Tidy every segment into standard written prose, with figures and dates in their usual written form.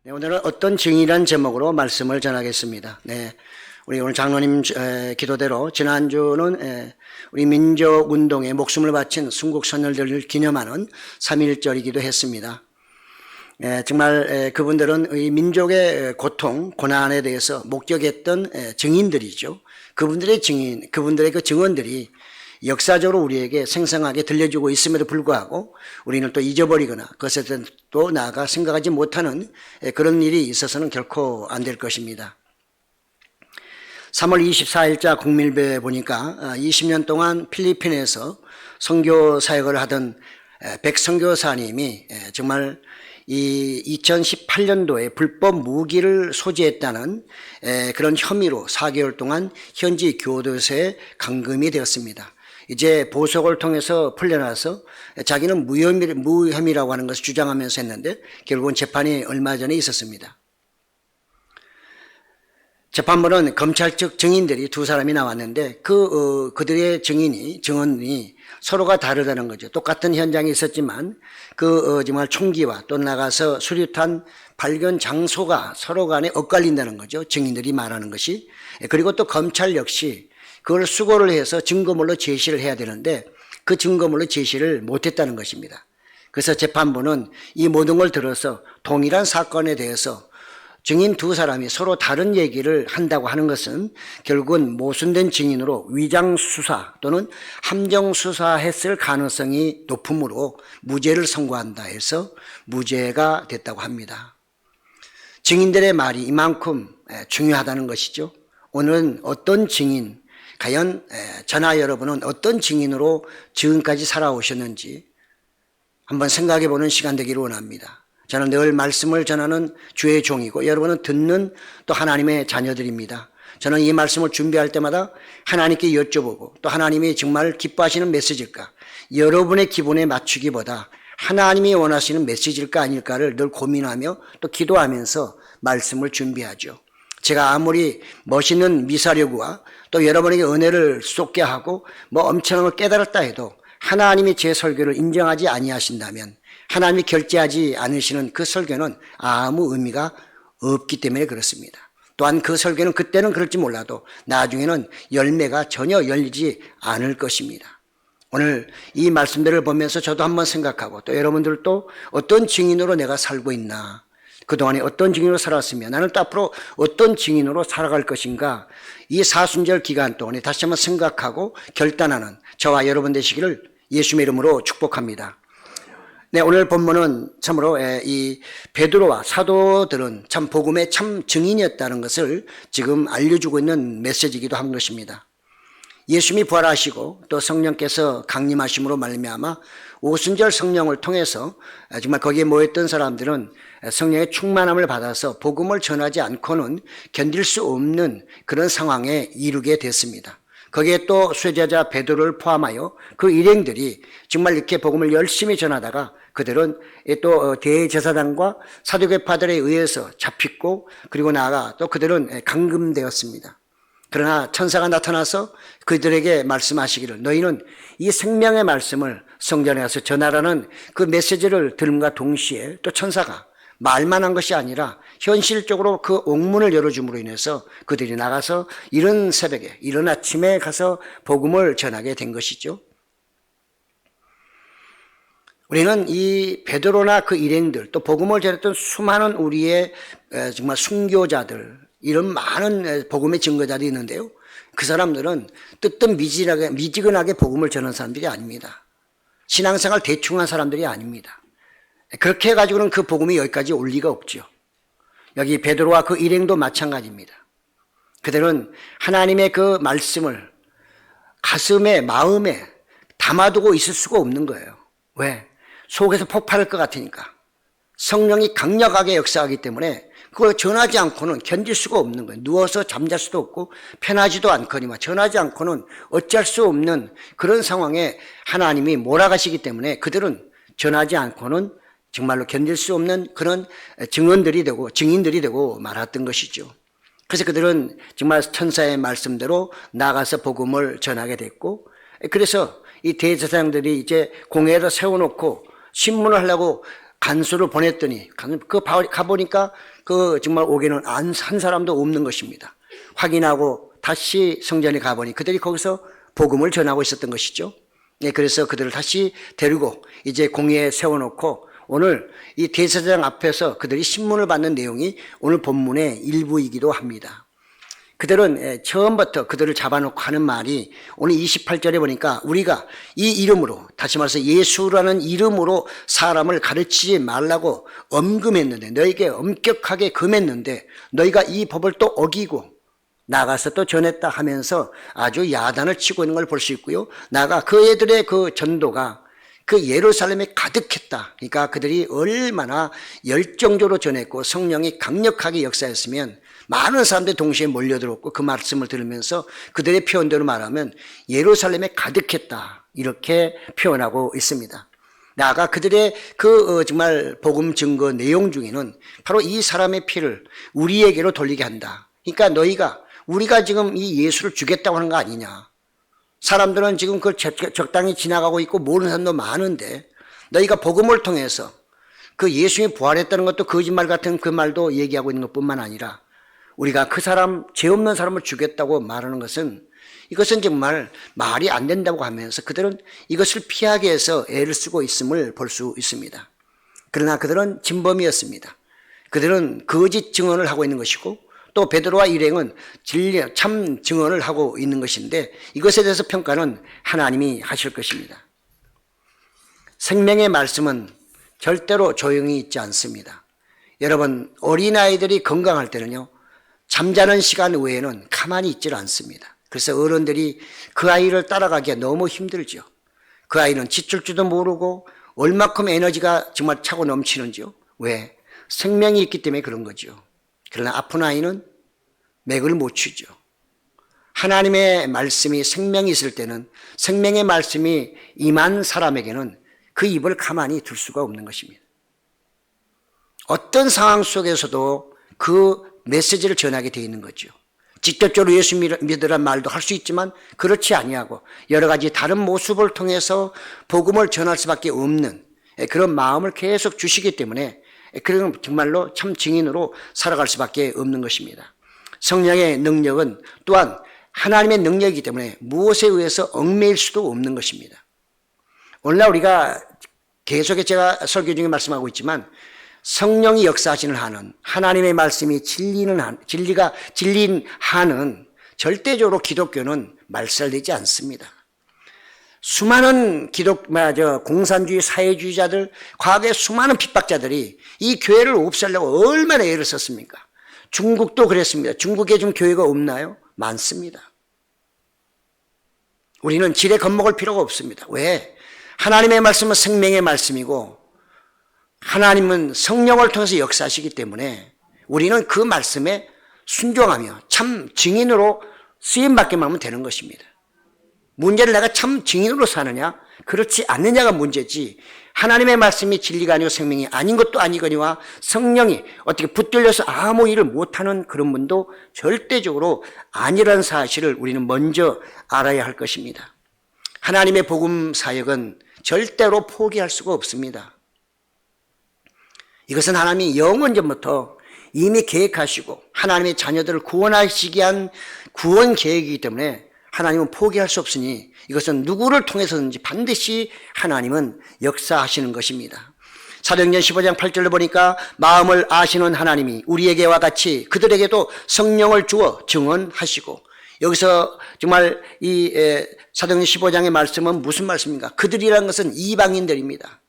네, 오늘은 어떤 증인이라는 제목으로 말씀을 전하겠습니다. 우리 오늘 장로님 기도대로 지난주는 우리 민족운동에 목숨을 바친 순국선열들을 기념하는 3.1절이기도 했습니다. 정말 그분들은 이 민족의 고통, 고난에 대해서 목격했던 증인들이죠. 그분들의 증인, 그분들의 그 증언들이 역사적으로 우리에게 생생하게 들려주고 있음에도 불구하고 우리는 또 잊어버리거나 그것에 대해서 또 나아가 생각하지 못하는 그런 일이 있어서는 결코 안 될 것입니다. 3월 24일자 국밀배에 보니까 20년 동안 필리핀에서 선교 사역을 하던 백 선교사님이 정말 이 2018년도에 불법 무기를 소지했다는 그런 혐의로 4개월 동안 현지 교도소에 감금이 되었습니다. 이제 보석을 통해서 풀려나서 자기는 무혐의라고 하는 것을 주장하면서 했는데 결국은 재판이 얼마 전에 있었습니다. 재판부는 검찰 측 증인들이 두 사람이 나왔는데 그들의 증언이 서로가 다르다는 거죠. 똑같은 현장에 있었지만 정말 총기와 또 나가서 수류탄 발견 장소가 서로 간에 엇갈린다는 거죠. 증인들이 말하는 것이. 그리고 또 검찰 역시 그걸 수고를 해서 증거물로 제시를 해야 되는데 그 증거물로 제시를 못했다는 것입니다. 그래서 재판부는 이 모든 걸 들어서 동일한 사건에 대해서 증인 두 사람이 서로 다른 얘기를 한다고 하는 것은 결국은 모순된 증인으로 위장수사 또는 함정수사했을 가능성이 높으므로 무죄를 선고한다 해서 무죄가 됐다고 합니다. 증인들의 말이 이만큼 중요하다는 것이죠. 오늘은 어떤 증인, 과연 저나 여러분은 어떤 증인으로 지금까지 살아오셨는지 한번 생각해 보는 시간 되기를 원합니다. 저는 늘 말씀을 전하는 주의 종이고 여러분은 듣는 또 하나님의 자녀들입니다. 저는 이 말씀을 준비할 때마다 하나님께 여쭤보고 또 하나님이 정말 기뻐하시는 메시지일까, 여러분의 기분에 맞추기보다 하나님이 원하시는 메시지일까 아닐까를 늘 고민하며 또 기도하면서 말씀을 준비하죠. 제가 아무리 멋있는 미사려구와 또 여러분에게 은혜를 쏟게 하고 엄청난 걸 깨달았다 해도 하나님이 제 설교를 인정하지 아니하신다면, 하나님이 결제하지 않으시는 그 설교는 아무 의미가 없기 때문에 그렇습니다. 또한 그 설교는 그때는 그럴지 몰라도 나중에는 열매가 전혀 열리지 않을 것입니다. 오늘 이 말씀들을 보면서 저도 한번 생각하고 또 여러분들도 어떤 증인으로 내가 살고 있나, 그동안에 어떤 증인으로 살았으며 나는 또 앞으로 어떤 증인으로 살아갈 것인가, 이 사순절 기간 동안에 다시 한번 생각하고 결단하는 저와 여러분 되시기를 예수님의 이름으로 축복합니다. 오늘 본문은 참으로 이 베드로와 사도들은 참 복음의 참 증인이었다는 것을 지금 알려주고 있는 메시지이기도 한 것입니다. 예수님이 부활하시고 또 성령께서 강림하심으로 말미암아 오순절 성령을 통해서 정말 거기에 모였던 사람들은 성령의 충만함을 받아서 복음을 전하지 않고는 견딜 수 없는 그런 상황에 이르게 됐습니다. 거기에 또 수제자 베드로를 포함하여 그 일행들이 정말 이렇게 복음을 열심히 전하다가 그들은 또 대제사장과 사두개파들에 의해서 잡히고 그리고 나아가 또 그들은 감금되었습니다. 그러나 천사가 나타나서 그들에게 말씀하시기를 너희는 이 생명의 말씀을 성전에 가서 전하라는 그 메시지를 들음과 동시에 또 천사가 말만 한 것이 아니라 현실적으로 그 옥문을 열어줌으로 인해서 그들이 나가서 이른 새벽에 이른 아침에 가서 복음을 전하게 된 것이죠. 우리는 이 베드로나 그 일행들 또 복음을 전했던 수많은 우리의 정말 순교자들, 이런 많은 복음의 증거자들이 있는데요. 그 사람들은 뜨뜻 미지근하게 복음을 전하는 사람들이 아닙니다. 신앙생활 대충 한 사람들이 아닙니다. 그렇게 해가지고는 그 복음이 여기까지 올 리가 없죠. 여기 베드로와 그 일행도 마찬가지입니다. 그들은 하나님의 그 말씀을 가슴에 마음에 담아두고 있을 수가 없는 거예요. 왜? 속에서 폭발할 것 같으니까. 성령이 강력하게 역사하기 때문에 그걸 전하지 않고는 견딜 수가 없는 거예요. 누워서 잠잘 수도 없고 편하지도 않거니와 전하지 않고는 어찌할 수 없는 그런 상황에 하나님이 몰아가시기 때문에 그들은 전하지 않고는 정말로 견딜 수 없는 그런 증언들이 되고 증인들이 되고 말았던 것이죠. 그래서 그들은 정말 천사의 말씀대로 나가서 복음을 전하게 됐고, 그래서 이 대제사장들이 이제 공회에다 세워놓고 신문을 하려고 간수를 보냈더니 가보니까 그 정말 옥에는 한 사람도 없는 것입니다. 확인하고 다시 성전에 가보니 그들이 거기서 복음을 전하고 있었던 것이죠. 예, 그래서 그들을 다시 데리고 이제 공회에 세워놓고 오늘 이 대제사장 앞에서 그들이 신문을 받는 내용이 오늘 본문의 일부이기도 합니다. 그들은 처음부터 그들을 잡아놓고 하는 말이 오늘 28절에 보니까 우리가 이 이름으로, 다시 말해서 예수라는 이름으로 사람을 가르치지 말라고 엄금했는데, 너에게 엄격하게 금했는데 너희가 이 법을 또 어기고 나가서 또 전했다 하면서 아주 야단을 치고 있는 걸 볼 수 있고요. 나가 그 애들의 그 전도가 그 예루살렘에 가득했다. 그러니까 그들이 얼마나 열정적으로 전했고 성령이 강력하게 역사했으면 많은 사람들이 동시에 몰려들었고 그 말씀을 들으면서 그들의 표현대로 말하면 예루살렘에 가득했다. 이렇게 표현하고 있습니다. 나아가 그들의 정말 복음 증거 내용 중에는 바로 이 사람의 피를 우리에게로 돌리게 한다. 그러니까 우리가 지금 이 예수를 주겠다고 하는 거 아니냐. 사람들은 지금 그걸 적당히 지나가고 있고 모르는 사람도 많은데 너희가 복음을 통해서 그 예수님이 부활했다는 것도 거짓말 같은 그 말도 얘기하고 있는 것뿐만 아니라 우리가 그 사람, 죄 없는 사람을 주겠다고 말하는 것은 이것은 정말 말이 안 된다고 하면서 그들은 이것을 피하기 위해서 애를 쓰고 있음을 볼 수 있습니다. 그러나 그들은 진범이었습니다. 그들은 거짓 증언을 하고 있는 것이고 또 베드로와 일행은 참 증언을 하고 있는 것인데 이것에 대해서 평가는 하나님이 하실 것입니다. 생명의 말씀은 절대로 조용히 있지 않습니다. 여러분, 어린아이들이 건강할 때는요, 잠자는 시간 외에는 가만히 있질 않습니다. 그래서 어른들이 그 아이를 따라가기가 너무 힘들죠. 그 아이는 지칠 줄도 모르고 얼마큼 에너지가 정말 차고 넘치는지요. 왜? 생명이 있기 때문에 그런 거죠. 그러나 아픈 아이는 맥을 못 추죠. 하나님의 말씀이 생명이 있을 때는 생명의 말씀이 임한 사람에게는 그 입을 가만히 둘 수가 없는 것입니다. 어떤 상황 속에서도 그 메시지를 전하게 되어 있는 거죠. 직접적으로 예수 믿으란 말도 할 수 있지만 그렇지 아니하고 여러 가지 다른 모습을 통해서 복음을 전할 수밖에 없는 그런 마음을 계속 주시기 때문에 그런 정말로 참 증인으로 살아갈 수밖에 없는 것입니다. 성령의 능력은 또한 하나님의 능력이기 때문에 무엇에 의해서 얽매일 수도 없는 것입니다. 오늘날 우리가 계속해 제가 설교 중에 말씀하고 있지만 성령이 역사하시는 한은 하나님의 말씀이 진리는 진리인 한은 절대적으로 기독교는 말살되지 않습니다. 수많은 공산주의 사회주의자들, 과거의 수많은 핍박자들이 이 교회를 없애려고 얼마나 애를 썼습니까? 중국도 그랬습니다. 중국에 좀 교회가 없나요? 많습니다. 우리는 지레 겁먹을 필요가 없습니다. 왜? 하나님의 말씀은 생명의 말씀이고 하나님은 성령을 통해서 역사하시기 때문에 우리는 그 말씀에 순종하며 참 증인으로 쓰임받기만 하면 되는 것입니다. 문제를 내가 참 증인으로 사느냐 그렇지 않느냐가 문제지 하나님의 말씀이 진리가 아니고 생명이 아닌 것도 아니거니와 성령이 어떻게 붙들려서 아무 일을 못하는 그런 분도 절대적으로 아니라는 사실을 우리는 먼저 알아야 할 것입니다. 하나님의 복음 사역은 절대로 포기할 수가 없습니다. 이것은 하나님이 영원전부터 이미 계획하시고 하나님의 자녀들을 구원하시기 위한 구원 계획이기 때문에 하나님은 포기할 수 없으니 이것은 누구를 통해서든지 반드시 하나님은 역사하시는 것입니다. 사도행전 15장 8절을 보니까 마음을 아시는 하나님이 우리에게와 같이 그들에게도 성령을 주어 증언하시고 여기서 정말 이 사도행전 15장의 말씀은 무슨 말씀입니까? 그들이라는 것은 이방인들입니다.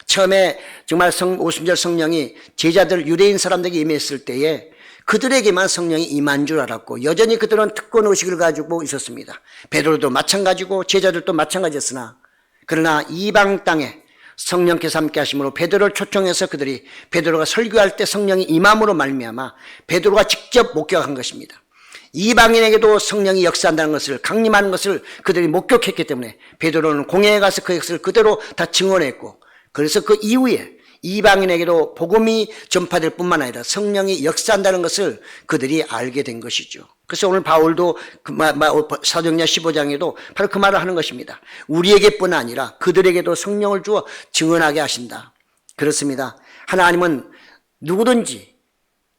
처음에 정말 오순절 성령이 제자들 유대인 사람들에게 임했을 때에 그들에게만 성령이 임한 줄 알았고 여전히 그들은 특권 의식을 가지고 있었습니다. 베드로도 마찬가지고 제자들도 마찬가지였으나 그러나 이방 땅에 성령께서 함께 하심으로 베드로를 초청해서 그들이 베드로가 설교할 때 성령이 임함으로 말미암아 베드로가 직접 목격한 것입니다. 이방인에게도 성령이 역사한다는 것을 강림하는 것을 그들이 목격했기 때문에 베드로는 공회에 가서 그 역사를 그대로 다 증언했고 그래서 그 이후에 이방인에게도 복음이 전파될 뿐만 아니라 성령이 역사한다는 것을 그들이 알게 된 것이죠. 그래서 오늘 바울도 사도행전 15장에도 바로 그 말을 하는 것입니다. 우리에게뿐 아니라 그들에게도 성령을 주어 증언하게 하신다. 그렇습니다. 하나님은 누구든지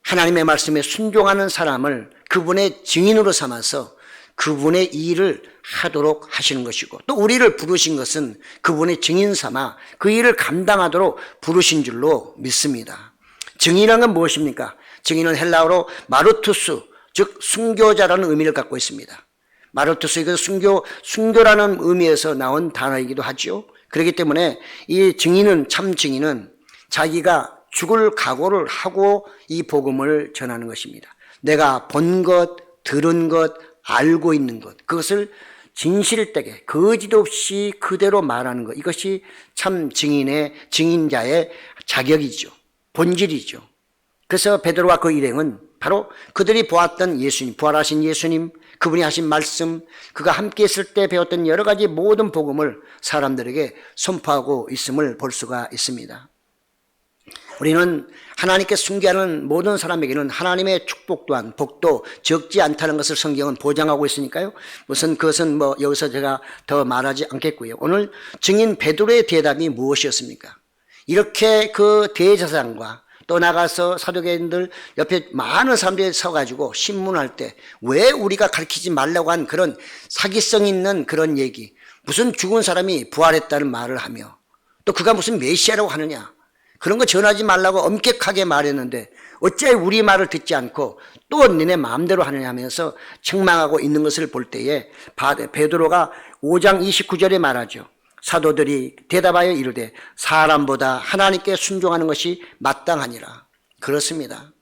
하나님의 말씀에 순종하는 사람을 그분의 증인으로 삼아서 그분의 일을 하도록 하시는 것이고, 또 우리를 부르신 것은 그분의 증인 삼아 그 일을 감당하도록 부르신 줄로 믿습니다. 증인이란 건 무엇입니까? 증인은 헬라어로 마르투스, 즉 순교자라는 의미를 갖고 있습니다. 마르투스, 이것은 순교라는 의미에서 나온 단어이기도 하죠. 그렇기 때문에 이 증인은, 참 증인은 자기가 죽을 각오를 하고 이 복음을 전하는 것입니다. 내가 본 것, 들은 것, 알고 있는 것, 그것을 진실되게 거짓 없이 그대로 말하는 것, 이것이 참 증인자의 자격이죠. 본질이죠. 그래서 베드로와 그 일행은 바로 그들이 보았던 예수님, 부활하신 예수님, 그분이 하신 말씀, 그가 함께 있을 때 배웠던 여러 가지 모든 복음을 사람들에게 선포하고 있음을 볼 수가 있습니다. 우리는 하나님께 순교하는 모든 사람에게는 하나님의 축복 또한 복도 적지 않다는 것을 성경은 보장하고 있으니까요. 그것은 여기서 제가 더 말하지 않겠고요. 오늘 증인 베드로의 대답이 무엇이었습니까? 이렇게 그 대제사장과 또 나가서 사두개인들 옆에 많은 사람들이 서가지고 신문할 때 왜 우리가 가르치지 말라고 한 그런 사기성 있는 그런 얘기, 무슨 죽은 사람이 부활했다는 말을 하며 또 그가 무슨 메시아라고 하느냐, 그런 거 전하지 말라고 엄격하게 말했는데 어째 우리 말을 듣지 않고 또 너네 마음대로 하느냐 하면서 책망하고 있는 것을 볼 때에 베드로가 5장 29절에 말하죠. 사도들이 대답하여 이르되 사람보다 하나님께 순종하는 것이 마땅하니라. 그렇습니다.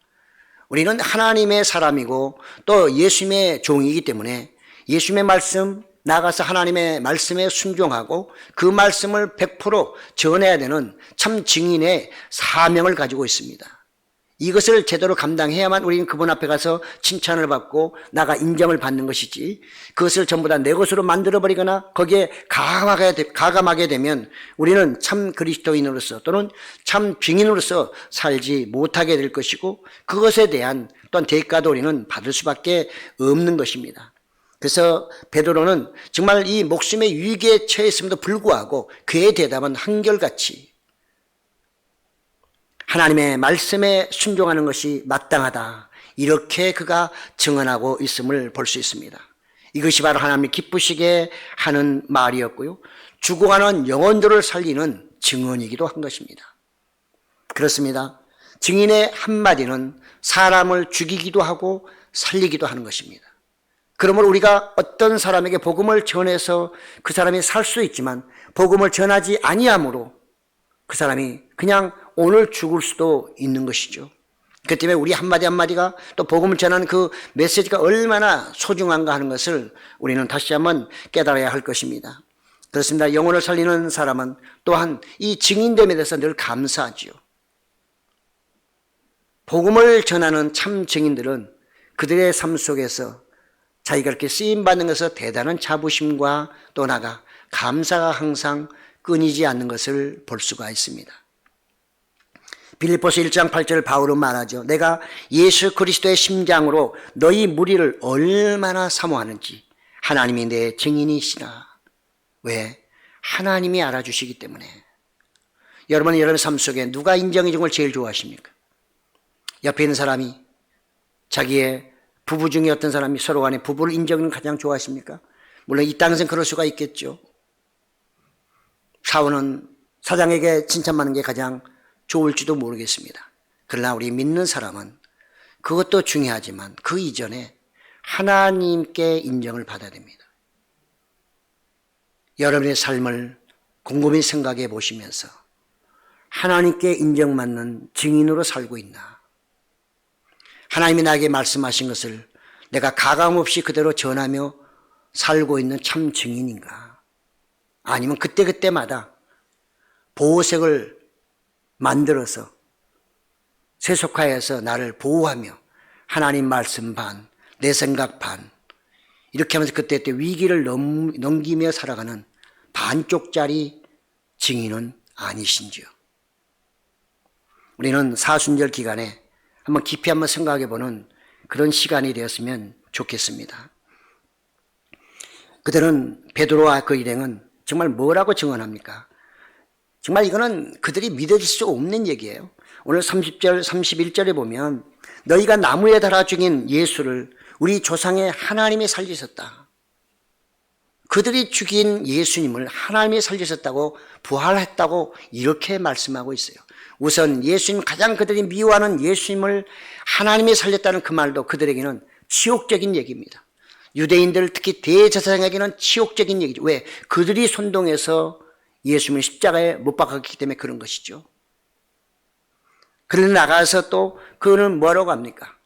우리는 하나님의 사람이고 또 예수님의 종이기 때문에 예수님의 말씀, 나가서 하나님의 말씀에 순종하고 그 말씀을 100% 전해야 되는 참 증인의 사명을 가지고 있습니다. 이것을 제대로 감당해야만 우리는 그분 앞에 가서 칭찬을 받고 나가 인정을 받는 것이지, 그것을 전부 다 내 것으로 만들어버리거나 거기에 가감하게 되면 우리는 참 그리스도인으로서 또는 참 증인으로서 살지 못하게 될 것이고, 그것에 대한 또한 대가도 우리는 받을 수밖에 없는 것입니다. 그래서 베드로는 정말 이 목숨의 위기에 처했음에도 불구하고 그의 대답은 한결같이 하나님의 말씀에 순종하는 것이 마땅하다, 이렇게 그가 증언하고 있음을 볼 수 있습니다. 이것이 바로 하나님이 기쁘시게 하는 말이었고요, 죽어가는 영혼들을 살리는 증언이기도 한 것입니다. 그렇습니다. 증인의 한마디는 사람을 죽이기도 하고 살리기도 하는 것입니다. 그러므로 우리가 어떤 사람에게 복음을 전해서 그 사람이 살 수 있지만 복음을 전하지 아니함으로 그 사람이 그냥 오늘 죽을 수도 있는 것이죠. 그렇기 때문에 우리 한마디 한마디가 또 복음을 전하는 그 메시지가 얼마나 소중한가 하는 것을 우리는 다시 한번 깨달아야 할 것입니다. 그렇습니다. 영혼을 살리는 사람은 또한 이 증인됨에 대해서 늘 감사하지요. 복음을 전하는 참 증인들은 그들의 삶 속에서 자기가 이렇게 쓰임받는 것에서 대단한 자부심과 또 나아가 감사가 항상 끊이지 않는 것을 볼 수가 있습니다. 빌립보서 1장 8절 바울은 말하죠. 내가 예수 그리스도의 심장으로 너희 무리를 얼마나 사모하는지 하나님이 내 증인이시라. 왜? 하나님이 알아주시기 때문에. 여러분, 여러분의 삶 속에 누가 인정해 준 걸 제일 좋아하십니까? 옆에 있는 사람이, 자기의 부부 중에 어떤 사람이 서로 간에 부부를 인정하는 가장 좋아하십니까? 물론 이 땅에서는 그럴 수가 있겠죠. 사원은 사장에게 칭찬받는 게 가장 좋을지도 모르겠습니다. 그러나 우리 믿는 사람은 그것도 중요하지만 그 이전에 하나님께 인정을 받아야 됩니다. 여러분의 삶을 곰곰이 생각해 보시면서 하나님께 인정받는 증인으로 살고 있나? 하나님이 나에게 말씀하신 것을 내가 가감없이 그대로 전하며 살고 있는 참 증인인가? 아니면 그때그때마다 보호색을 만들어서 세속화해서 나를 보호하며 하나님 말씀 반, 내 생각 반, 이렇게 하면서 그때 위기를 넘기며 살아가는 반쪽짜리 증인은 아니신지요? 우리는 사순절 기간에 한번 깊이 한번 생각해보는 그런 시간이 되었으면 좋겠습니다. 그들은, 베드로와 그 일행은 정말 뭐라고 증언합니까? 정말 이거는 그들이 믿어질 수 없는 얘기예요. 오늘 30절, 31절에 보면 너희가 나무에 달아 죽인 예수를 우리 조상의 하나님이 살리셨다. 그들이 죽인 예수님을 하나님이 살리셨다고, 부활했다고 이렇게 말씀하고 있어요. 우선 예수님, 가장 그들이 미워하는 예수님을 하나님이 살렸다는 그 말도 그들에게는 치욕적인 얘기입니다. 유대인들, 특히 대제사장에게는 치욕적인 얘기죠. 왜? 그들이 선동해서 예수님을 십자가에 못 박았기 때문에 그런 것이죠. 그런데 나가서 또 그거는 뭐라고 합니까?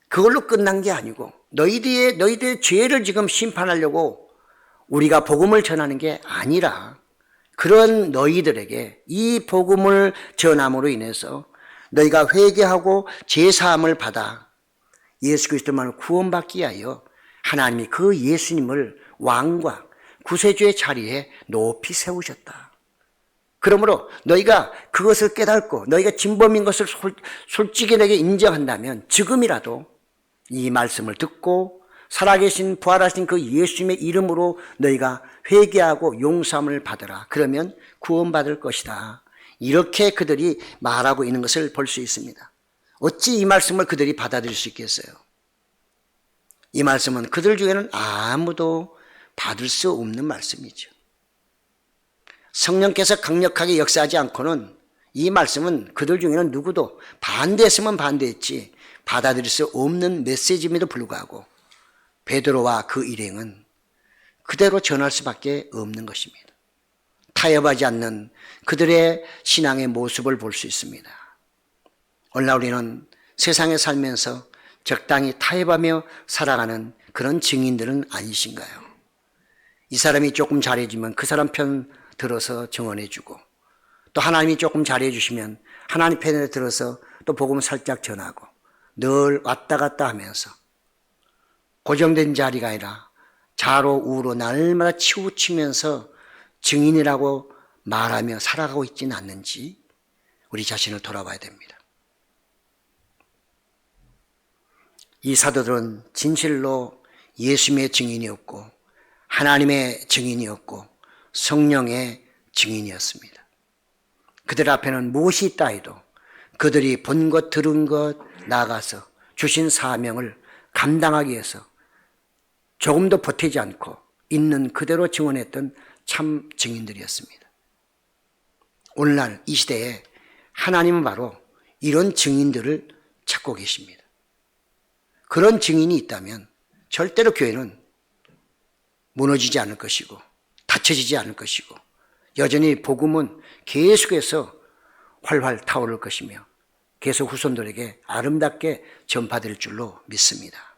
그걸로 끝난 게 아니고 너희들의 죄를 지금 심판하려고 우리가 복음을 전하는 게 아니라, 그런 너희들에게 이 복음을 전함으로 인해서 너희가 회개하고 제사함을 받아 예수 그리스도만을 구원받기 위하여 하나님이 그 예수님을 왕과 구세주의 자리에 높이 세우셨다. 그러므로 너희가 그것을 깨닫고 너희가 진범인 것을 솔직히 내게 인정한다면 지금이라도 이 말씀을 듣고 살아계신 부활하신 그 예수님의 이름으로 너희가 회개하고 용서함을 받으라. 그러면 구원받을 것이다. 이렇게 그들이 말하고 있는 것을 볼 수 있습니다. 어찌 이 말씀을 그들이 받아들일 수 있겠어요? 이 말씀은 그들 중에는 아무도 받을 수 없는 말씀이죠. 성령께서 강력하게 역사하지 않고는 이 말씀은 그들 중에는 누구도 반대했으면 반대했지 받아들일 수 없는 메시지임에도 불구하고 베드로와 그 일행은 그대로 전할 수밖에 없는 것입니다. 타협하지 않는 그들의 신앙의 모습을 볼 수 있습니다. 오늘날 우리는 세상에 살면서 적당히 타협하며 살아가는 그런 증인들은 아니신가요? 이 사람이 조금 잘해주면 그 사람 편 들어서 증언해주고, 또 하나님이 조금 잘해주시면 하나님 편에 들어서 또 복음 살짝 전하고, 늘 왔다 갔다 하면서 고정된 자리가 아니라 좌로 우로 날마다 치우치면서 증인이라고 말하며 살아가고 있지는 않는지 우리 자신을 돌아봐야 됩니다. 이 사도들은 진실로 예수님의 증인이었고 하나님의 증인이었고 성령의 증인이었습니다. 그들 앞에는 무엇이 있다 해도 그들이 본 것 들은 것 나아가서 주신 사명을 감당하기 위해서 조금도 보태지 않고 있는 그대로 증언했던 참 증인들이었습니다. 오늘날 이 시대에 하나님은 바로 이런 증인들을 찾고 계십니다. 그런 증인이 있다면 절대로 교회는 무너지지 않을 것이고 닫혀지지 않을 것이고 여전히 복음은 계속해서 활활 타오를 것이며 계속 후손들에게 아름답게 전파될 줄로 믿습니다.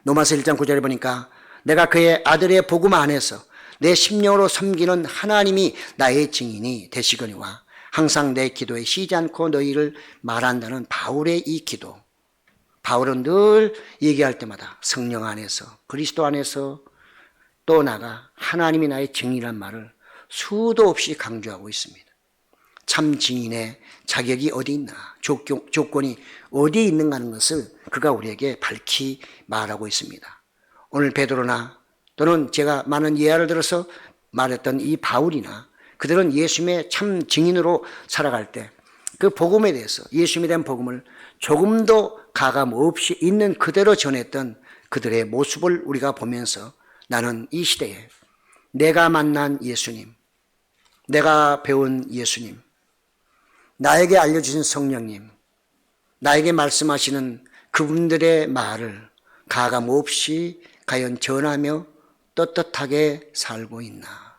로마서 1장 9절에 보니까 내가 그의 아들의 복음 안에서 내 심령으로 섬기는 하나님이 나의 증인이 되시거니와 항상 내 기도에 쉬지 않고 너희를 말한다는 바울의 이 기도. 바울은 늘 얘기할 때마다 성령 안에서 그리스도 안에서 또 나가 하나님이 나의 증인이란 말을 수도 없이 강조하고 있습니다. 참 증인의 자격이 어디 있나, 조건이 어디 있는가 하는 것을 그가 우리에게 밝히 말하고 있습니다. 오늘 베드로나 또는 제가 많은 예화를 들어서 말했던 이 바울이나 그들은 예수님의 참 증인으로 살아갈 때 그 복음에 대해서 예수님에 대한 복음을 조금도 가감 없이 있는 그대로 전했던 그들의 모습을 우리가 보면서 나는 이 시대에 내가 만난 예수님, 내가 배운 예수님, 나에게 알려주신 성령님, 나에게 말씀하시는 그분들의 말을 가감 없이 과연 전하며 떳떳하게 살고 있나?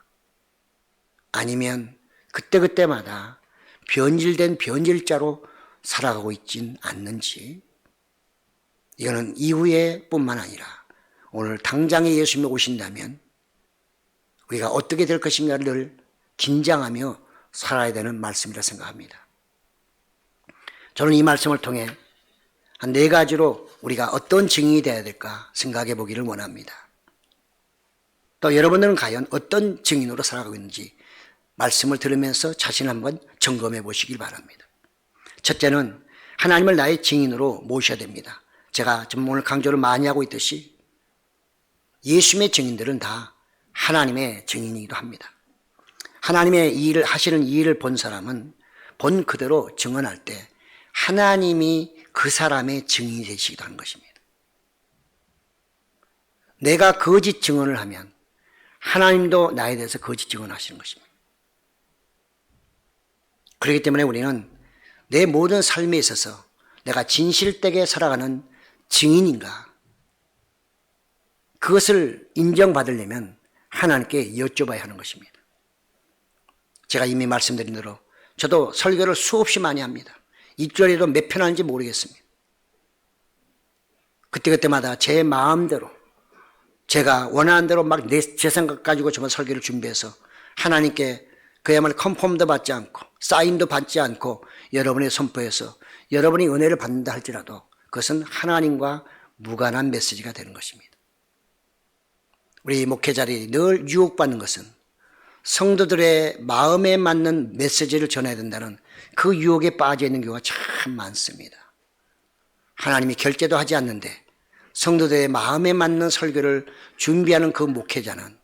아니면 그때그때마다 변질된 변질자로 살아가고 있진 않는지, 이거는 이후에 뿐만 아니라 오늘 당장에 예수님이 오신다면 우리가 어떻게 될 것인가를 늘 긴장하며 살아야 되는 말씀이라 생각합니다. 저는 이 말씀을 통해 한 4가지로 우리가 어떤 증인이 되어야 될까 생각해 보기를 원합니다. 또 여러분들은 과연 어떤 증인으로 살아가고 있는지 말씀을 들으면서 자신을 한번 점검해 보시길 바랍니다. 첫째는 하나님을 나의 증인으로 모셔야 됩니다. 제가 좀 오늘 강조를 많이 하고 있듯이 예수님의 증인들은 다 하나님의 증인이기도 합니다. 하나님의 일을 하시는 이 일을 본 사람은 본 그대로 증언할 때 하나님이 그 사람의 증인이 되시기도 하는 것입니다. 내가 거짓 증언을 하면 하나님도 나에 대해서 거짓 증언하시는 것입니다. 그렇기 때문에 우리는 내 모든 삶에 있어서 내가 진실되게 살아가는 증인인가, 그것을 인정받으려면 하나님께 여쭤봐야 하는 것입니다. 제가 이미 말씀드린 대로 저도 설교를 수없이 많이 합니다. 입절에도 몇 편 하는지 모르겠습니다. 그때그때마다 제 마음대로 제가 원하는 대로 막 제 생각 가지고 정말 설교를 준비해서 하나님께 그야말로 컨펌도 받지 않고 사인도 받지 않고 여러분의 선포에서 여러분이 은혜를 받는다 할지라도 그것은 하나님과 무관한 메시지가 되는 것입니다. 우리 목회자들이 늘 유혹받는 것은 성도들의 마음에 맞는 메시지를 전해야 된다는 그 유혹에 빠져 있는 경우가 참 많습니다. 하나님이 결제도 하지 않는데 성도들의 마음에 맞는 설교를 준비하는 그 목회자는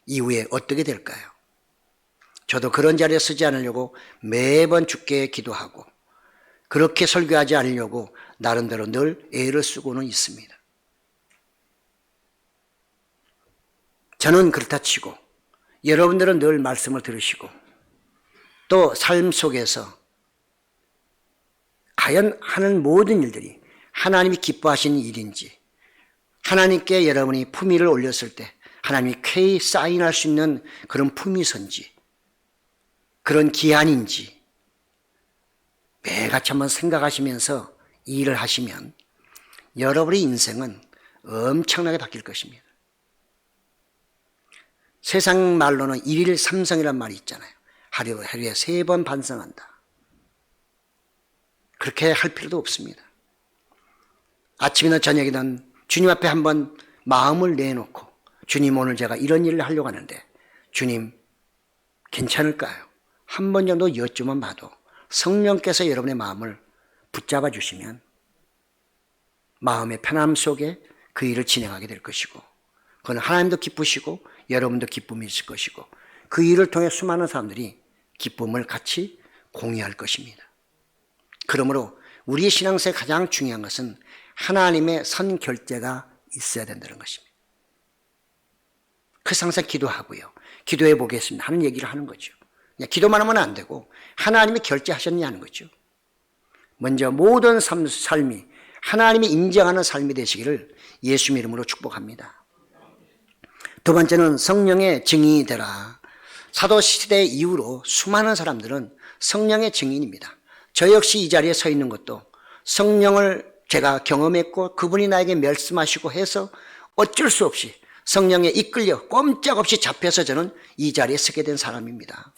이후에 어떻게 될까요? 저도 그런 자리에 서지 않으려고 매번 주께 기도하고 그렇게 설교하지 않으려고 나름대로 늘 애를 쓰고는 있습니다. 저는 그렇다 치고 여러분들은 늘 말씀을 들으시고 또 삶 속에서 과연 하는 모든 일들이 하나님이 기뻐하시는 일인지, 하나님께 여러분이 품위를 올렸을 때 하나님이 쾌히 사인할 수 있는 그런 품위선지, 그런 기한인지 매같이 한번 생각하시면서 이 일을 하시면 여러분의 인생은 엄청나게 바뀔 것입니다. 세상 말로는 일일 삼성이란 말이 있잖아요. 하루에 3번 반성한다. 그렇게 할 필요도 없습니다. 아침이나 저녁이든 주님 앞에 한번 마음을 내놓고 주님, 오늘 제가 이런 일을 하려고 하는데 주님 괜찮을까요? 한 번 정도 여쭈만 봐도 성령께서 여러분의 마음을 붙잡아 주시면 마음의 편함 속에 그 일을 진행하게 될 것이고, 그건 하나님도 기쁘시고 여러분도 기쁨이 있을 것이고 그 일을 통해 수많은 사람들이 기쁨을 같이 공유할 것입니다. 그러므로 우리의 신앙생활에 가장 중요한 것은 하나님의 선결제가 있어야 된다는 것입니다. 그래서 항상 기도하고요. 기도해 보겠습니다 하는 얘기를 하는 거죠. 그냥 기도만 하면 안 되고 하나님이 결제하셨냐는 거죠. 먼저 모든 삶이 하나님이 인정하는 삶이 되시기를 예수님 이름으로 축복합니다. 두 번째는 성령의 증인이 되라. 사도시대 이후로 수많은 사람들은 성령의 증인입니다. 저 역시 이 자리에 서 있는 것도 성령을 제가 경험했고 그분이 나에게 말씀하시고 해서 어쩔 수 없이 성령에 이끌려 꼼짝없이 잡혀서 저는 이 자리에 서게 된 사람입니다.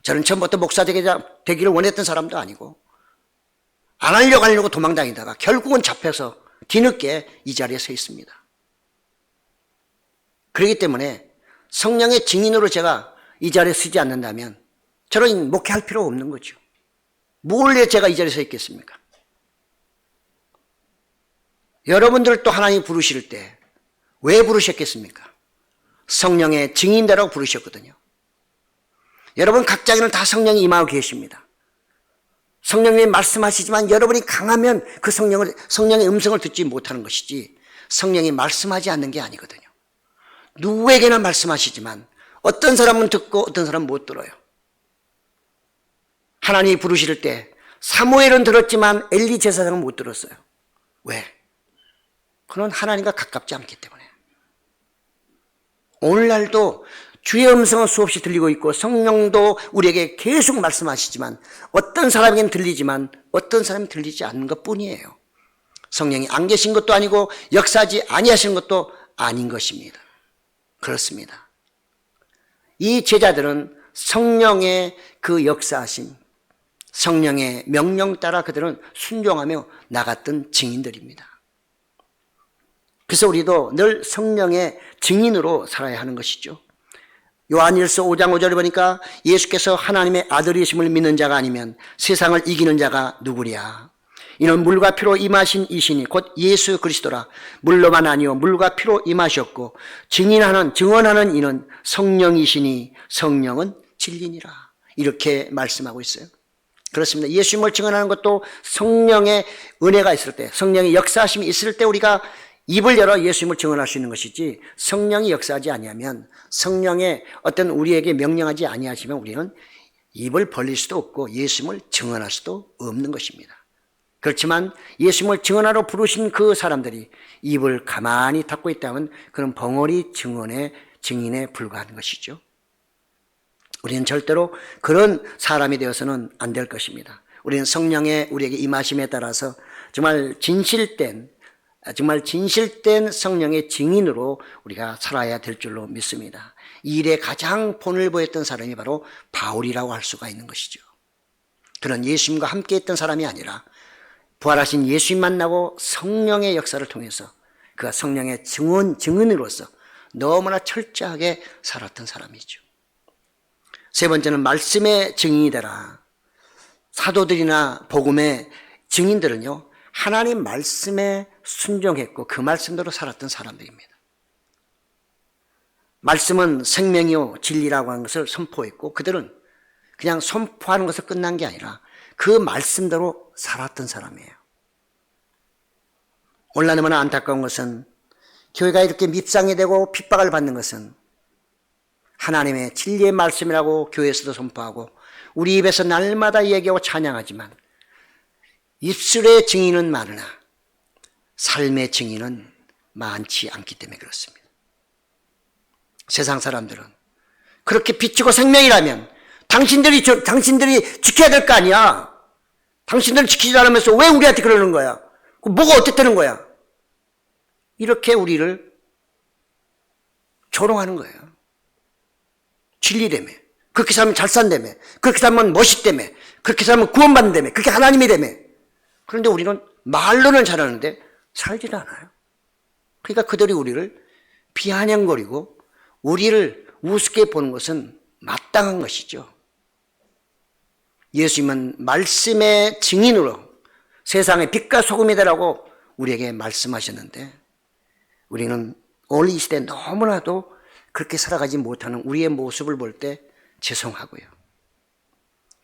저는 처음부터 목사 되기를 원했던 사람도 아니고 안 하려고 도망다니다가 결국은 잡혀서 뒤늦게 이 자리에 서 있습니다. 그렇기 때문에 성령의 증인으로 제가 이 자리에 서지 않는다면 저는 목회할 필요가 없는 거죠. 뭘 제가 이 자리에 서 있겠습니까? 여러분들도 하나님이 부르실 때 왜 부르셨겠습니까? 성령의 증인되라고 부르셨거든요. 여러분 각자에는 다 성령이 임하고 계십니다. 성령님이 말씀하시지만 여러분이 강하면 그 성령의 음성을 듣지 못하는 것이지 성령이 말씀하지 않는 게 아니거든요. 누구에게나 말씀하시지만 어떤 사람은 듣고 어떤 사람은 못 들어요. 하나님이 부르실 때 사무엘은 들었지만 엘리 제사장은 못 들었어요. 왜? 그는 하나님과 가깝지 않기 때문에. 오늘날도 주의 음성은 수없이 들리고 있고 성령도 우리에게 계속 말씀하시지만 어떤 사람에게는 들리지만 어떤 사람은 들리지 않는 것뿐이에요. 성령이 안 계신 것도 아니고 역사하지 아니하시는 것도 아닌 것입니다. 그렇습니다. 이 제자들은 성령의 그 역사하심, 성령의 명령 따라 그들은 순종하며 나갔던 증인들입니다. 그래서 우리도 늘 성령의 증인으로 살아야 하는 것이죠. 요한일서 5장 5절에 보니까 예수께서 하나님의 아들이심을 믿는 자가 아니면 세상을 이기는 자가 누구랴. 이는 물과 피로 임하신 이시니 곧 예수 그리스도라. 물로만 아니요 물과 피로 임하셨고 증언하는 이는 성령이시니 성령은 진리니라. 이렇게 말씀하고 있어요. 그렇습니다. 예수님을 증언하는 것도 성령의 은혜가 있을 때, 성령의 역사하심이 있을 때 우리가 입을 열어 예수님을 증언할 수 있는 것이지, 성령이 역사하지 아니하면, 성령의 어떤 우리에게 명령하지 아니하시면 우리는 입을 벌릴 수도 없고 예수님을 증언할 수도 없는 것입니다. 그렇지만 예수님을 증언하러 부르신 그 사람들이 입을 가만히 닫고 있다면 그런 벙어리 증인에 불과한 것이죠. 우리는 절대로 그런 사람이 되어서는 안 될 것입니다. 우리는 성령의 우리에게 임하심에 따라서 정말 진실된 성령의 증인으로 우리가 살아야 될 줄로 믿습니다. 이 일에 가장 본을 보였던 사람이 바로 바울이라고 할 수가 있는 것이죠. 그런 예수님과 함께 했던 사람이 아니라 부활하신 예수님 만나고 성령의 역사를 통해서 그가 성령의 증언으로서 너무나 철저하게 살았던 사람이죠. 세 번째는 말씀의 증인이 되라. 사도들이나 복음의 증인들은요, 하나님 말씀에 순종했고 그 말씀대로 살았던 사람들입니다. 말씀은 생명이요 진리라고 하는 것을 선포했고 그들은 그냥 선포하는 것을 끝난 게 아니라 그 말씀대로 살았던 사람이에요. 오늘날 너무나 안타까운 것은 교회가 이렇게 밉상이 되고 핍박을 받는 것은 하나님의 진리의 말씀이라고 교회에서도 선포하고 우리 입에서 날마다 얘기하고 찬양하지만 입술의 증인은 많으나 삶의 증인은 많지 않기 때문에 그렇습니다. 세상 사람들은 그렇게 빛이고 생명이라면 당신들이 지켜야 될 거 아니야. 당신들은 지키지 않으면서 왜 우리한테 그러는 거야? 뭐가 어땠다는 거야? 이렇게 우리를 조롱하는 거예요. 진리라며, 그렇게 살면 잘 산다며, 그렇게 살면 멋있다며, 그렇게 살면 구원받는다며, 그렇게 하나님이라며. 그런데 우리는 말로는 잘하는데 살지는 않아요. 그러니까 그들이 우리를 비아냥거리고 우리를 우습게 보는 것은 마땅한 것이죠. 예수님은 말씀의 증인으로 세상의 빛과 소금이 되라고 우리에게 말씀하셨는데 우리는 오늘 이 시대에 너무나도 그렇게 살아가지 못하는 우리의 모습을 볼 때 죄송하고요.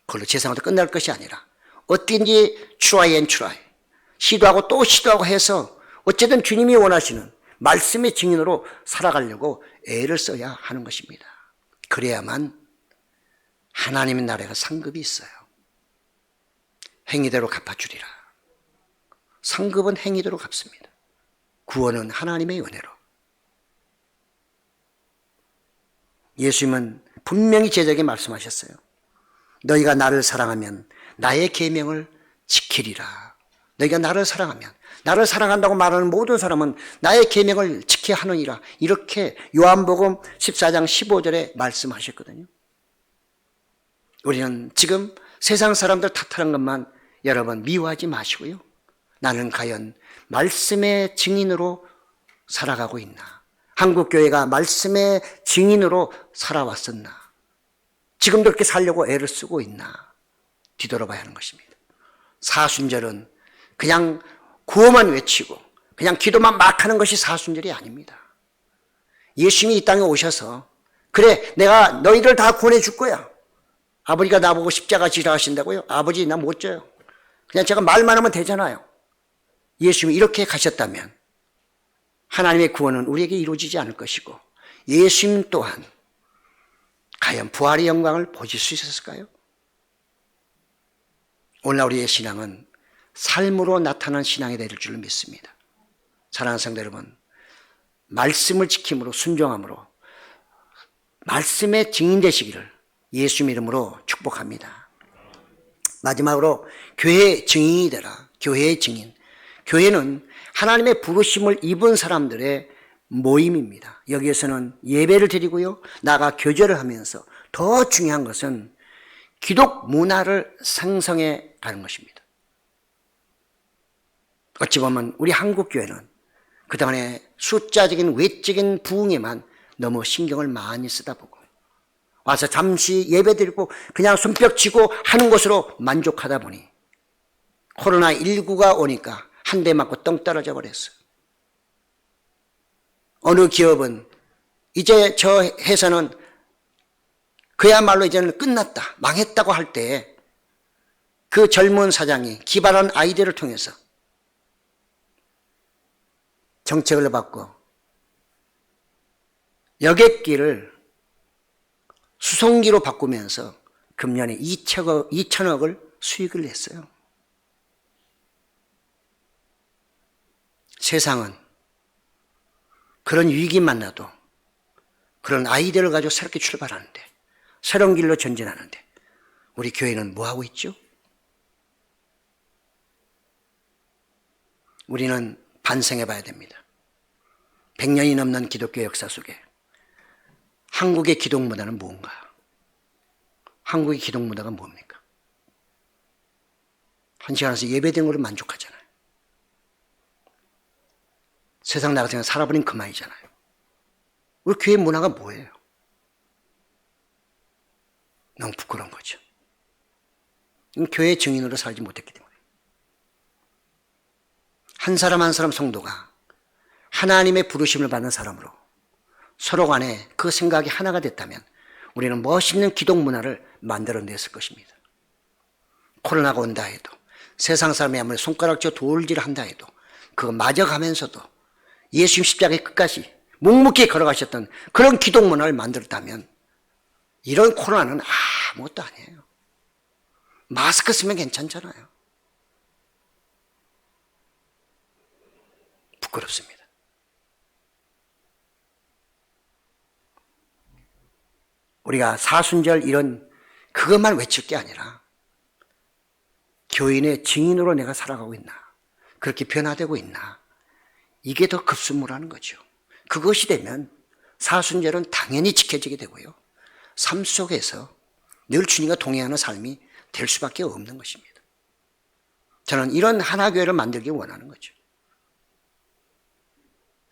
그걸로 죄송하다 끝날 것이 아니라 어떻게든지 try and try, 시도하고 또 시도하고 해서 어쨌든 주님이 원하시는 말씀의 증인으로 살아가려고 애를 써야 하는 것입니다. 그래야만 하나님의 나라가 상급이 있어요. 행위대로 갚아주리라. 상급은 행위대로 갚습니다. 구원은 하나님의 은혜로. 예수님은 분명히 제자에게 말씀하셨어요. 너희가 나를 사랑하면 나의 계명을 지키리라. 너희가 나를 사랑하면, 나를 사랑한다고 말하는 모든 사람은 나의 계명을 지켜야 하느니라. 이렇게 요한복음 14장 15절에 말씀하셨거든요. 우리는 지금 세상 사람들 탓하는 것만 여러분 미워하지 마시고요. 나는 과연 말씀의 증인으로 살아가고 있나? 한국교회가 말씀의 증인으로 살아왔었나? 지금도 그렇게 살려고 애를 쓰고 있나? 뒤돌아봐야 하는 것입니다. 사순절은 그냥 구호만 외치고 그냥 기도만 막 하는 것이 사순절이 아닙니다. 예수님이 이 땅에 오셔서 그래 내가 너희들 다 구원해 줄 거야. 아버지가 나보고 십자가 지라 하신다고요? 아버지 나 못 져요. 그냥 제가 말만 하면 되잖아요. 예수님이 이렇게 가셨다면 하나님의 구원은 우리에게 이루어지지 않을 것이고 예수님 또한 과연 부활의 영광을 보실 수 있었을까요? 오늘 우리의 신앙은 삶으로 나타난 신앙이 될 줄 믿습니다. 사랑하는 성도 여러분, 말씀을 지킴으로 순종함으로 말씀의 증인 되시기를 예수님 이름으로 축복합니다. 마지막으로 교회의 증인이 되라. 교회의 증인. 교회는 하나님의 부르심을 입은 사람들의 모임입니다. 여기에서는 예배를 드리고요. 나아가 교제를 하면서 더 중요한 것은 기독 문화를 생성해 가는 것입니다. 어찌 보면 우리 한국교회는 그동안에 숫자적인 외적인 부흥에만 너무 신경을 많이 쓰다 보고 와서 잠시 예배드리고 그냥 손뼉 치고 하는 것으로 만족하다 보니 코로나19가 오니까 한 대 맞고 똥 떨어져 버렸어요. 어느 기업은 이제 저 회사는 그야말로 이제는 끝났다, 망했다고 할 때 그 젊은 사장이 기발한 아이디어를 통해서 정책을 바꿔 여객기를 수송기로 바꾸면서 금년에 2천억을 수익을 냈어요. 세상은 그런 위기 만나도 그런 아이디어를 가지고 새롭게 출발하는데, 새로운 길로 전진하는데 우리 교회는 뭐하고 있죠? 우리는 반성해 봐야 됩니다. 100년이 넘는 기독교 역사 속에 한국의 기독문화는 뭔가? 한국의 기독문화가 뭡니까? 한 시간 안에서 예배된 걸로 만족하잖아요. 세상 나가서 그냥 살아버린 그만이잖아요. 우리 교회 문화가 뭐예요? 너무 부끄러운 거죠. 교회 증인으로 살지 못했기 때문에. 한 사람 한 사람 성도가 하나님의 부르심을 받는 사람으로 서로 간에 그 생각이 하나가 됐다면 우리는 멋있는 기독 문화를 만들어냈을 것입니다. 코로나가 온다 해도, 세상 사람이 아무리 손가락질 돌질을 한다 해도 그거 맞아가면서도 예수님 십자가의 끝까지 묵묵히 걸어가셨던 그런 기독 문화를 만들었다면 이런 코로나는 아무것도 아니에요. 마스크 쓰면 괜찮잖아요. 부끄럽습니다. 우리가 사순절 이런 그것만 외칠 게 아니라 교인의 증인으로 내가 살아가고 있나, 그렇게 변화되고 있나, 이게 더 급선무라는 거죠. 그것이 되면 사순절은 당연히 지켜지게 되고요, 삶 속에서 늘 주님과 동행하는 삶이 될 수밖에 없는 것입니다. 저는 이런 하나교회를 만들기 원하는 거죠.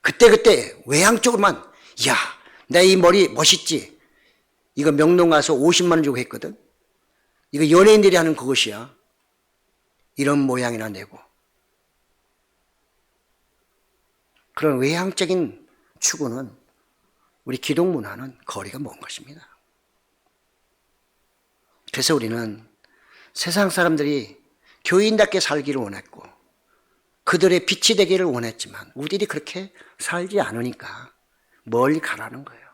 그때 외향적으로만, 야, 내 이 머리 멋있지? 이거 명동 가서 50만 원 주고 했거든? 이거 연예인들이 하는 그것이야. 이런 모양이나 내고. 그런 외향적인 추구는 우리 기독 문화는 거리가 먼 것입니다. 그래서 우리는 세상 사람들이 교인답게 살기를 원했고 그들의 빛이 되기를 원했지만 우리들이 그렇게 살지 않으니까 멀리 가라는 거예요.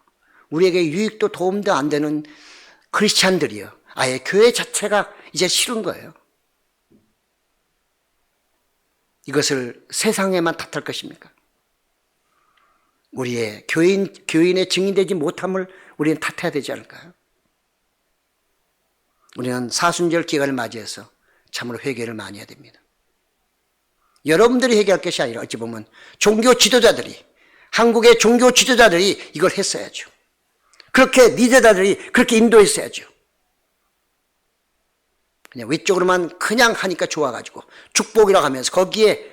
우리에게 유익도 도움도 안 되는 크리스찬들이요, 아예 교회 자체가 이제 싫은 거예요. 이것을 세상에만 탓할 것입니까? 우리의 교인의 증인되지 못함을 우리는 탓해야 되지 않을까요? 우리는 사순절 기간을 맞이해서 참으로 회개를 많이 해야 됩니다. 여러분들이 회개할 것이 아니라 어찌 보면 종교 지도자들이, 한국의 종교 지도자들이 이걸 했어야죠. 그렇게 리더자들이 그렇게 인도했어야죠. 그냥 위쪽으로만 그냥 하니까 좋아가지고 축복이라고 하면서 거기에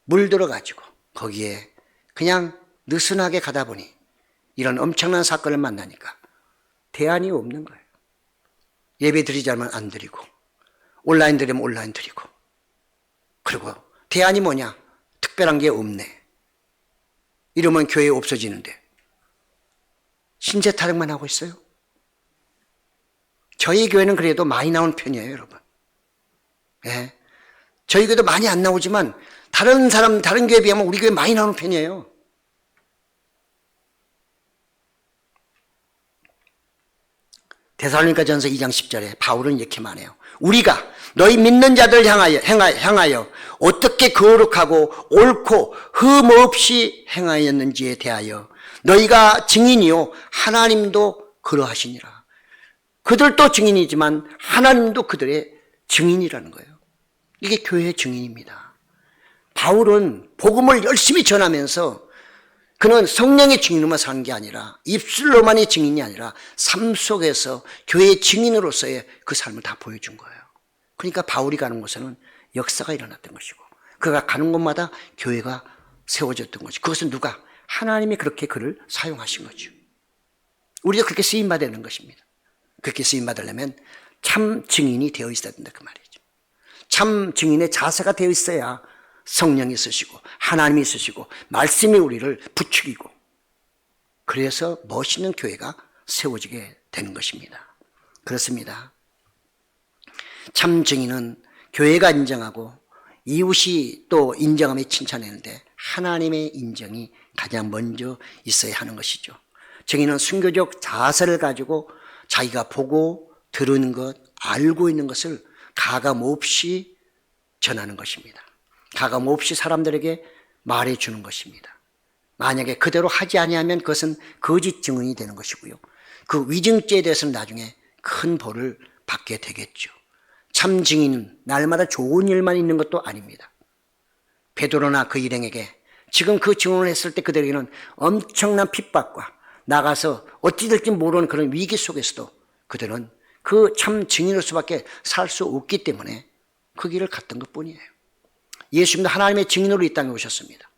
물들어가지고 거기에 그냥 느슨하게 가다 보니 이런 엄청난 사건을 만나니까 대안이 없는 거예요. 예배 드리자면 안 드리고, 온라인 드리면 온라인 드리고, 그리고 대안이 뭐냐? 특별한 게 없네. 이러면 교회 없어지는데 신세 타령만 하고 있어요. 저희 교회는 그래도 많이 나온 편이에요, 여러분. 예. 저희 교회도 많이 안 나오지만 다른 교회에 비하면 우리 교회 많이 나오는 편이에요. 데살로니가전서 2장 10절에 바울은 이렇게 말해요. 우리가 너희 믿는 자들 향하여 어떻게 거룩하고 옳고 흠 없이 행하였는지에 대하여 너희가 증인이요 하나님도 그러하시니라. 그들도 증인이지만 하나님도 그들의 증인이라는 거예요. 이게 교회의 증인입니다. 바울은 복음을 열심히 전하면서 그는 성령의 증인으로만 사는 게 아니라, 입술로만의 증인이 아니라 삶 속에서 교회의 증인으로서의 그 삶을 다 보여준 거예요. 그러니까 바울이 가는 곳에는 역사가 일어났던 것이고 그가 가는 곳마다 교회가 세워졌던 거죠. 그것은 누가? 하나님이 그렇게 그를 사용하신 거죠. 우리도 그렇게 쓰임받아야 되는 것입니다. 그렇게 쓰임받으려면 참 증인이 되어 있어야 된다, 그 말이죠. 참 증인의 자세가 되어 있어야 성령이 있으시고 하나님이 있으시고 말씀이 우리를 부추기고 그래서 멋있는 교회가 세워지게 되는 것입니다. 그렇습니다. 참 증인은 교회가 인정하고 이웃이 또 인정함에 칭찬하는데 하나님의 인정이 가장 먼저 있어야 하는 것이죠. 증인은 순교적 자세를 가지고 자기가 보고 들은 것, 알고 있는 것을 가감 없이 전하는 것입니다. 가감 없이 사람들에게 말해주는 것입니다. 만약에 그대로 하지 아니하면 그것은 거짓 증언이 되는 것이고요. 그 위증죄에 대해서는 나중에 큰 벌을 받게 되겠죠. 참 증인은 날마다 좋은 일만 있는 것도 아닙니다. 베드로나 그 일행에게 지금 그 증언을 했을 때 그들에게는 엄청난 핍박과 나가서 어찌 될지 모르는 그런 위기 속에서도 그들은 그 참 증인일 수밖에 살 수 없기 때문에 그 길을 갔던 것뿐이에요. 예수님도 하나님의 증인으로 이 땅에 오셨습니다.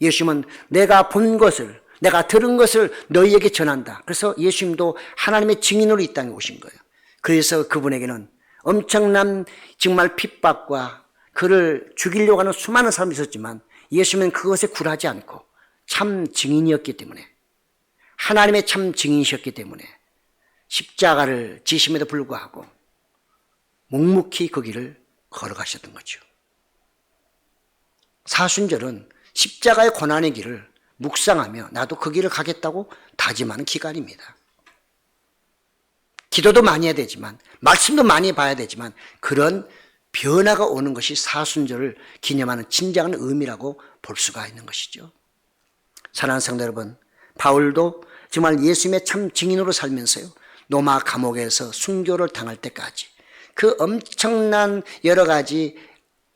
예수님은 내가 본 것을, 내가 들은 것을 너희에게 전한다. 그래서 예수님도 하나님의 증인으로 이 땅에 오신 거예요. 그래서 그분에게는 엄청난 정말 핍박과 그를 죽이려고 하는 수많은 사람이 있었지만 예수님은 그것에 굴하지 않고 참 증인이었기 때문에, 하나님의 참 증인이셨기 때문에 십자가를 지심에도 불구하고 묵묵히 그 길을 걸어가셨던 거죠. 사순절은 십자가의 고난의 길을 묵상하며 나도 그 길을 가겠다고 다짐하는 기간입니다. 기도도 많이 해야 되지만, 말씀도 많이 봐야 되지만, 그런 변화가 오는 것이 사순절을 기념하는 진정한 의미라고 볼 수가 있는 것이죠. 사랑하는 성도 여러분, 바울도 정말 예수님의 참 증인으로 살면서요, 로마 감옥에서 순교를 당할 때까지 그 엄청난 여러 가지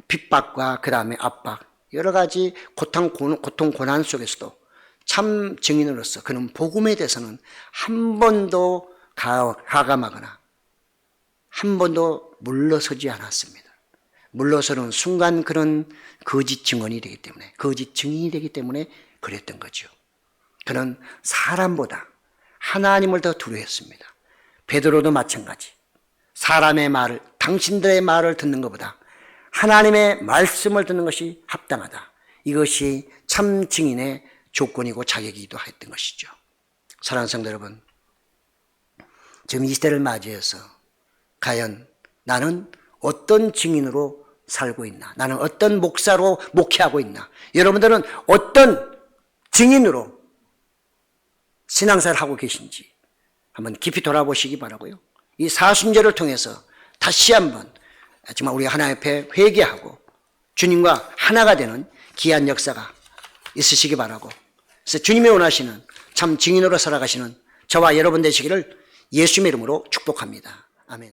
핍박과 그 다음에 압박, 여러 가지 고통, 고난 속에서도 참 증인으로서 그는 복음에 대해서는 한 번도 가감하거나 한 번도 물러서지 않았습니다. 물러서는 순간 그런 거짓 증언이 되기 때문에, 거짓 증인이 되기 때문에 그랬던 거죠. 그는 사람보다 하나님을 더 두려워했습니다. 베드로도 마찬가지. 사람의 말을, 당신들의 말을 듣는 것보다 하나님의 말씀을 듣는 것이 합당하다. 이것이 참 증인의 조건이고 자격이기도 했던 것이죠. 사랑하는 성도 여러분, 지금 이 시대를 맞이해서 과연 나는 어떤 증인으로 살고 있나? 나는 어떤 목사로 목회하고 있나? 여러분들은 어떤 증인으로 신앙생활을 하고 계신지 한번 깊이 돌아보시기 바라고요. 이 사순절을 통해서 다시 한번 정말 우리 하나님 앞에 회개하고 주님과 하나가 되는 귀한 역사가 있으시기 바라고, 그래서 주님이 원하시는 참 증인으로 살아가시는 저와 여러분 되시기를 예수님의 이름으로 축복합니다. 아멘.